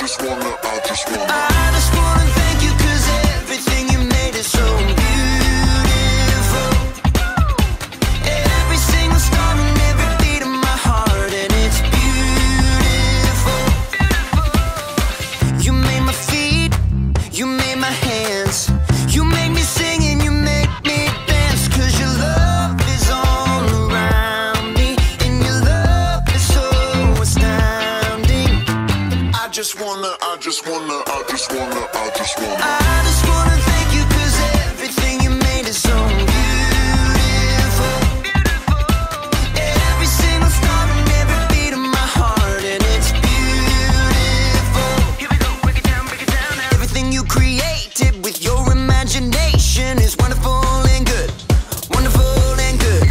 just wanna I just wanna thank you 'cause everything you made is so beautiful. Every single star and every beat of my heart, and it's beautiful. You made my feet, you made my hands, you made me sing and you made me dance. 'Cause your love is all around me, and your love is so astounding. I just wanna thank you 'cause everything you made is so beautiful. Every single star and every beat of my heart, and it's beautiful. Here we go, break it down now. Everything you created with your imagination is wonderful and good, wonderful and good.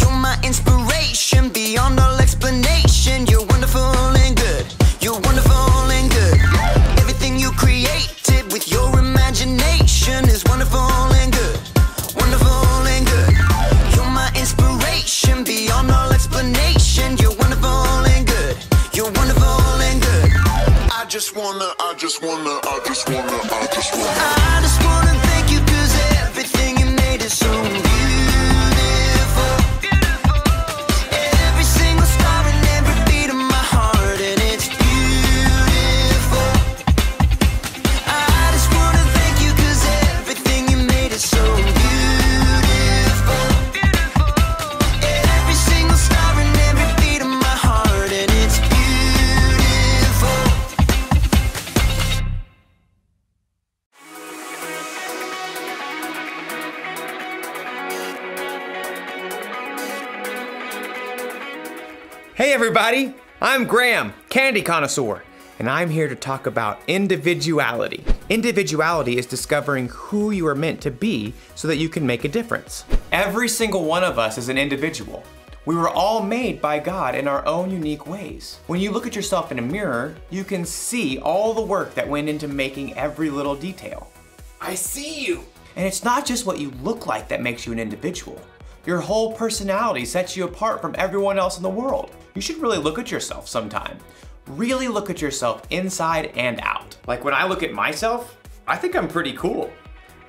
You're my inspiration beyond all explanation. You're wonderful and good, you're wonderful and good. Everything you created with your imagination is wonderful and good, wonderful and good. You're my inspiration beyond all explanation. You're wonderful and good, you're wonderful and good. I just wanna thank you 'cause everything you made is so beautiful. Every single star and every beat of my heart, and it's beautiful. I just wanna thank you 'cause everything you made is so beautiful. Every single star and every beat of my heart, and it's beautiful. Hey everybody, I'm Graham, Candy Connoisseur, and I'm here to talk about individuality. Individuality is discovering who you are meant to be so that you can make a difference. Every single one of us is an individual. We were all made by God in our own unique ways. When you look at yourself in a mirror, you can see all the work that went into making every little detail. I see you! And it's not just what you look like that makes you an individual. Your whole personality sets you apart from everyone else in the world. You should really look at yourself sometime. Really look at yourself inside and out. Like when I look at myself, I think I'm pretty cool.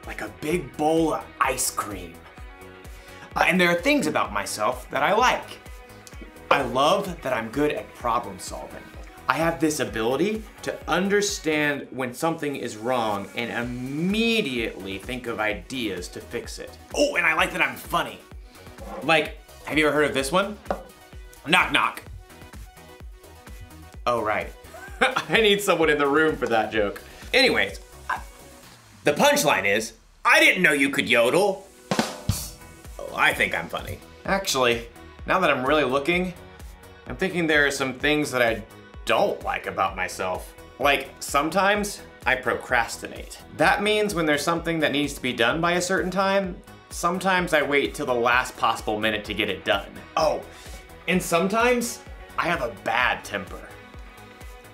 Like a big bowl of ice cream. And there are things about myself that I like. I love that I'm good at problem solving. I have this ability to understand when something is wrong and immediately think of ideas to fix it. Oh, and I like that I'm funny. Like, have you ever heard of this one? Knock knock. Oh, right. I need someone in the room for that joke. Anyways, the punchline is, I didn't know you could yodel. Oh, I think I'm funny. Actually, now that I'm really looking, I'm thinking there are some things that I don't like about myself. Like, sometimes I procrastinate. That means when there's something that needs to be done by a certain time, sometimes I wait till the last possible minute to get it done. Oh, and sometimes I have a bad temper.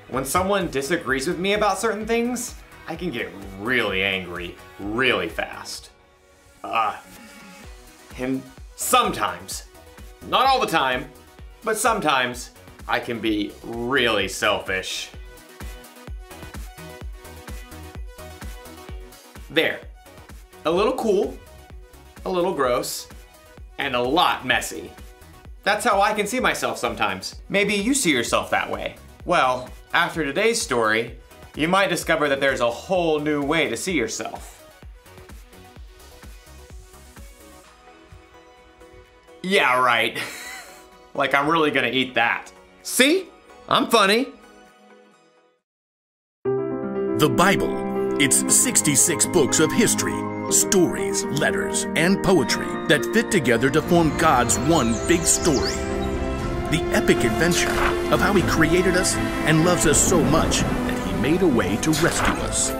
When someone disagrees with me about certain things, I can get really angry really fast. And sometimes, not all the time, but sometimes I can be really selfish. There, a little cool, a little gross, and a lot messy. That's how I can see myself sometimes. Maybe you see yourself that way. Well, after today's story, you might discover that there's a whole new way to see yourself. Yeah, right. Like I'm really gonna eat that. See? I'm funny. The Bible. It's 66 books of history, stories, letters, and poetry that fit together to form God's one big story. The epic adventure of how He created us and loves us so much that He made a way to rescue us.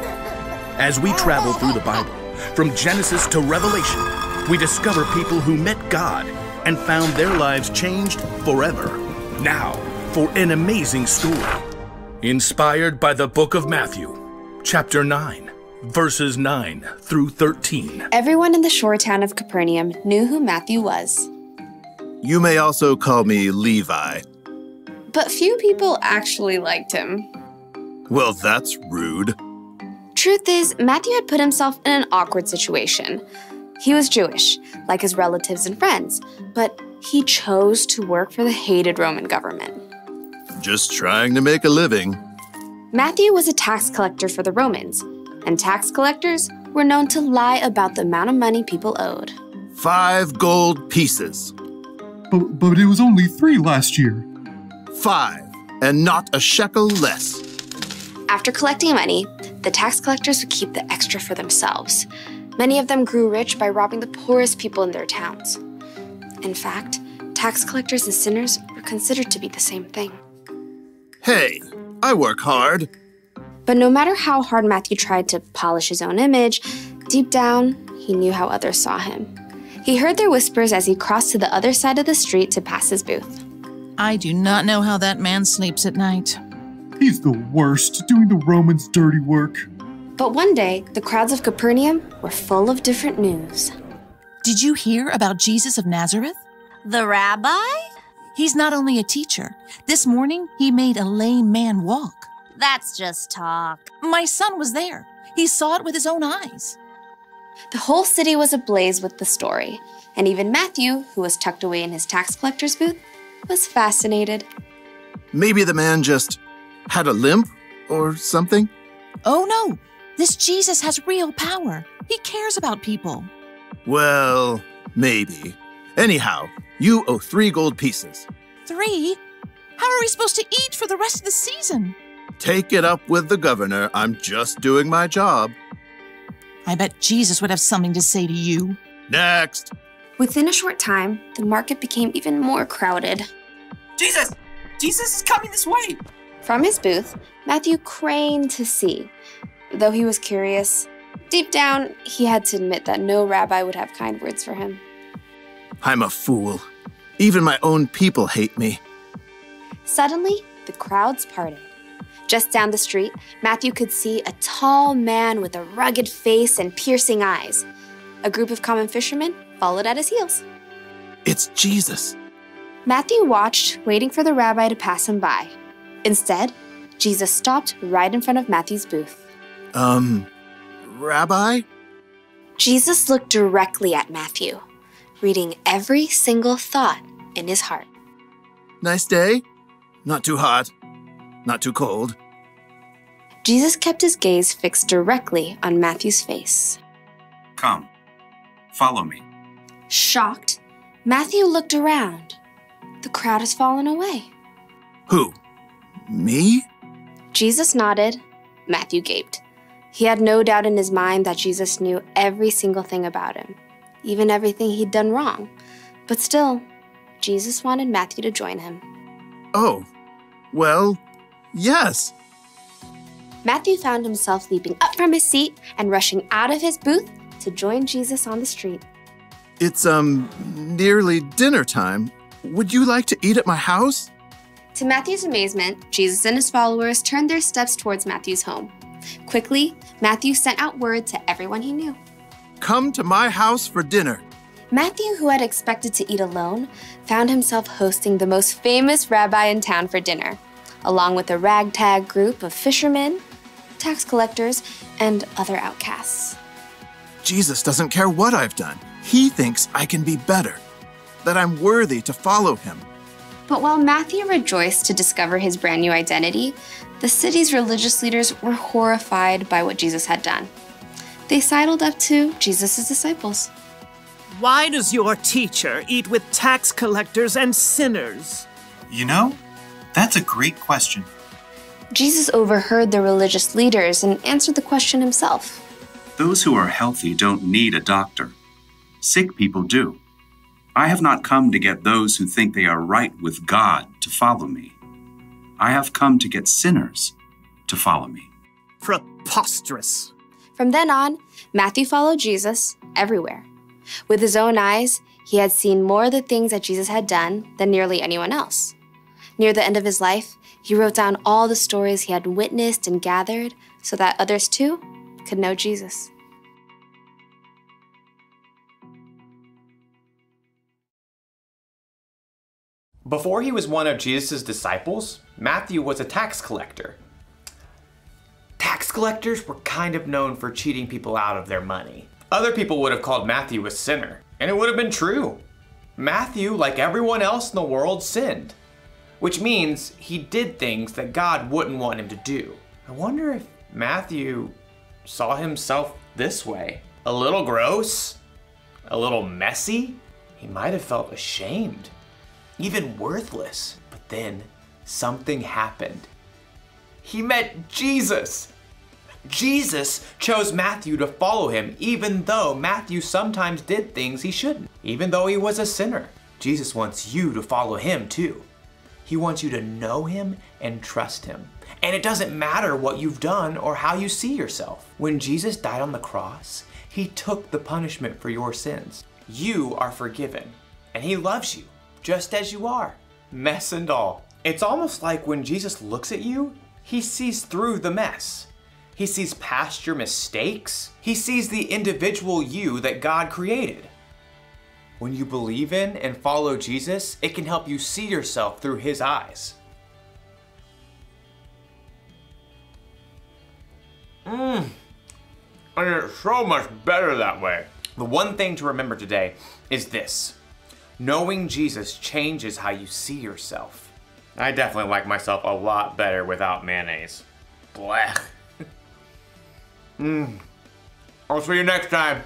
As we travel through the Bible, from Genesis to Revelation, we discover people who met God and found their lives changed forever. Now, for an amazing story. Inspired by the book of Matthew, chapter 9, verses 9 through 13. Everyone in the shore town of Capernaum knew who Matthew was. You may also call me Levi. But few people actually liked him. Well, that's rude. Truth is, Matthew had put himself in an awkward situation. He was Jewish, like his relatives and friends, but he chose to work for the hated Roman government. Just trying to make a living. Matthew was a tax collector for the Romans, and tax collectors were known to lie about the amount of money people owed. 5 gold pieces. But it was only 3 last year. 5, and not a shekel less. After collecting money, the tax collectors would keep the extra for themselves. Many of them grew rich by robbing the poorest people in their towns. In fact, tax collectors and sinners were considered to be the same thing. Hey, I work hard. But no matter how hard Matthew tried to polish his own image, deep down, he knew how others saw him. He heard their whispers as he crossed to the other side of the street to pass his booth. I do not know how that man sleeps at night. He's the worst, doing the Romans' dirty work. But one day, the crowds of Capernaum were full of different news. Did you hear about Jesus of Nazareth? The rabbi? He's not only a teacher. This morning, he made a lame man walk. That's just talk. My son was there. He saw it with his own eyes. The whole city was ablaze with the story, and even Matthew, who was tucked away in his tax collector's booth, was fascinated. Maybe the man just had a limp or something? Oh no, this Jesus has real power. He cares about people. Well, maybe. Anyhow, you owe 3 gold pieces. 3? How are we supposed to eat for the rest of the season? Take it up with the governor. I'm just doing my job. I bet Jesus would have something to say to you. Next. Within a short time, the market became even more crowded. Jesus! Jesus is coming this way! From his booth, Matthew craned to see. Though he was curious, deep down, he had to admit that no rabbi would have kind words for him. I'm a fool. Even my own people hate me. Suddenly, the crowds parted. Just down the street, Matthew could see a tall man with a rugged face and piercing eyes. A group of common fishermen followed at his heels. It's Jesus. Matthew watched, waiting for the rabbi to pass him by. Instead, Jesus stopped right in front of Matthew's booth. Rabbi? Jesus looked directly at Matthew, reading every single thought in his heart. Nice day? Not too hot. Not too cold. Jesus kept his gaze fixed directly on Matthew's face. Come, follow me. Shocked, Matthew looked around. The crowd has fallen away. Who? Me? Jesus nodded. Matthew gaped. He had no doubt in his mind that Jesus knew every single thing about him, even everything he'd done wrong. But still, Jesus wanted Matthew to join him. Oh, well, yes. Matthew found himself leaping up from his seat and rushing out of his booth to join Jesus on the street. It's, nearly dinner time. Would you like to eat at my house? To Matthew's amazement, Jesus and his followers turned their steps towards Matthew's home. Quickly, Matthew sent out word to everyone he knew. Come to my house for dinner. Matthew, who had expected to eat alone, found himself hosting the most famous rabbi in town for dinner, along with a ragtag group of fishermen, tax collectors, and other outcasts. Jesus doesn't care what I've done. He thinks I can be better, that I'm worthy to follow him. But while Matthew rejoiced to discover his brand new identity, the city's religious leaders were horrified by what Jesus had done. They sidled up to Jesus' disciples. Why does your teacher eat with tax collectors and sinners? You know, that's a great question. Jesus overheard the religious leaders and answered the question himself. Those who are healthy don't need a doctor. Sick people do. I have not come to get those who think they are right with God to follow me. I have come to get sinners to follow me. Preposterous. From then on, Matthew followed Jesus everywhere. With his own eyes, he had seen more of the things that Jesus had done than nearly anyone else. Near the end of his life, he wrote down all the stories he had witnessed and gathered so that others too could know Jesus. Before he was one of Jesus' disciples, Matthew was a tax collector. Tax collectors were kind of known for cheating people out of their money. Other people would have called Matthew a sinner, and it would have been true. Matthew, like everyone else in the world, sinned, which means he did things that God wouldn't want him to do. I wonder if Matthew saw himself this way. A little gross, a little messy. He might have felt ashamed, even worthless. But then something happened. He met Jesus. Jesus chose Matthew to follow him, even though Matthew sometimes did things he shouldn't, even though he was a sinner. Jesus wants you to follow him too. He wants you to know him and trust him. And it doesn't matter what you've done or how you see yourself. When Jesus died on the cross, he took the punishment for your sins. You are forgiven, and he loves you just as you are, mess and all. It's almost like when Jesus looks at you, he sees through the mess. He sees past your mistakes. He sees the individual you that God created. When you believe in and follow Jesus, it can help you see yourself through his eyes. And it's so much better that way. The one thing to remember today is this. Knowing Jesus changes how you see yourself. I definitely like myself a lot better without mayonnaise. Blech. I'll see you next time.